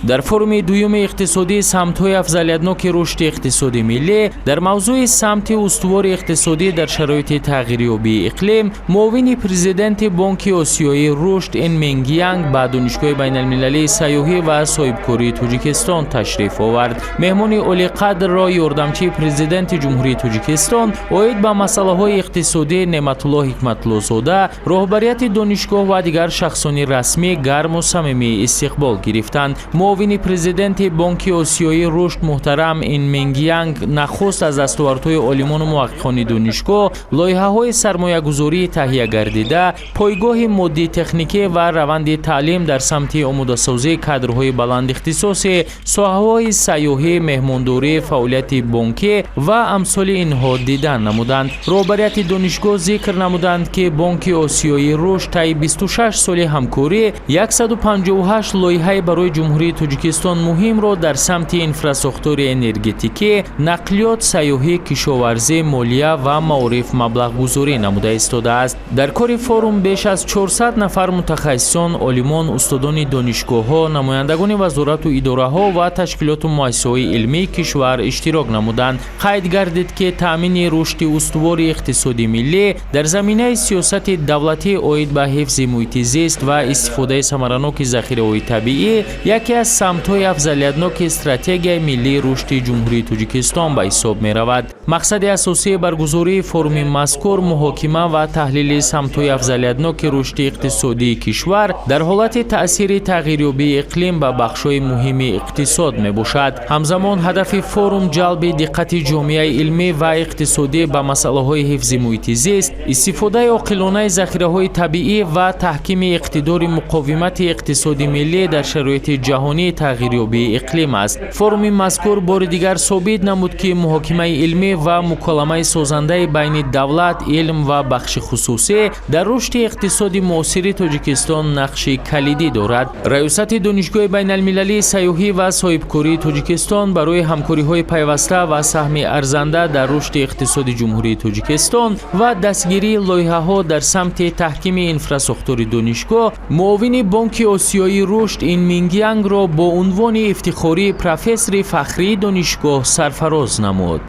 در فورум دوم اقتصادی سمت‌های افضلیتناک رشد اقتصادی ملی در موضوع سمت استوار اقتصادی در شرایط تغییریابی اقلیم، معاون پرزیدنت بانک آسیایی رشد ان منگیانگ به دانشگاه بین‌المللی سیاحی و صاحبکاری تاجیکستان تشریف آورد. مهمان عالی‌قدر را یاردمچی پرزیدنت جمهوری تاجیکستان اوید به مسائل اقتصادی نعمت‌الله حکمت‌الله زاده، راهبریت دانشگاه و دیگر شخصان رسمی گرم و صمیمی استقبال گرفتند. معاون پرزیدنت بانک آسیایی رشد محترم این منگیانگ نخست از دستاوردهای عالمان و محققان دانشگاه، لایحه‌های سرمایه‌گذاری تهیه گردیده، پایگاه مادی تکنیکی و روند تعلیم در سمت آماده‌سازی کادرهای بلند اختصاصی، ساحه‌های سیاحی، مهمانداری، فعالیت بانکی و امثال اینها دیدن نمودند. راهبریت دانشگاه ذکر نمودند که بانک آسیایی رشد طی 26 سال همکاری 158 لایحه برای جمهوری تاجیکستان مهم را در سمت انفراستراکتور انرژتیکی، نقلیات، سیاحی، کشاورزی، مالیه و معارف مبلغ گذاری نموده ایستاده است. در کار فورум بیش از 400 نفر متخصصان، عالمان، استادان دانشگاه‌ها، نمایندگان وزارت و اداره‌ها و تشکیلات و مؤسسه‌های علمی کشور اشتراک نمودند. قید گردید که تامین رشد استوار اقتصادی ملی در زمینه سیاست دولتی عاید به حفظ محیط زیست و استفاده ثمرناک ذخیره‌های طبیعی یکی از سمت‌های افضلیتناک استراتژی ملی رشد جمهوری تاجیکستان به حساب می‌رود. مقصد اساسی برگزاری فورум مذکور محاکمه و تحلیل سمت‌های افضلیتناک رشد اقتصادی کشور در حالت تأثیر تغییریابی اقلیم به بخش‌های مهم اقتصاد میباشد. همزمان هدف فورум جلب دقت جامعه علمی و اقتصادی به مسائل حفظ محیط زیست، استفاده عاقلانه ذخیره‌های طبیعی و تحکیم اقتدار مقاومت اقتصادی ملی در شرایط جهانی تغییریابی اقلیم است. فورум مذکور بار دیگر ثابت نمود که محاکمه علمی و مکالمه سازنده بین دولت، علم و بخش خصوصی در رشد اقتصادی معاصر تاجیکستان نقش کلیدی دارد. ریاست دانشگاه بین‌المللی سیاحی و صاحبکاری تاجیکستان برای همکاری‌های پیوسته و سهم ارزنده در رشد اقتصادی جمهوری تاجیکستان و دستگیری لایحه‌ها در سمت تحکیم انفراستراکتور دانشگاه، معاون بانک آسیایی رشد این منگیانگ را با عنوان افتخاری پروفسور فخری دانشگاه سرفراز نمود.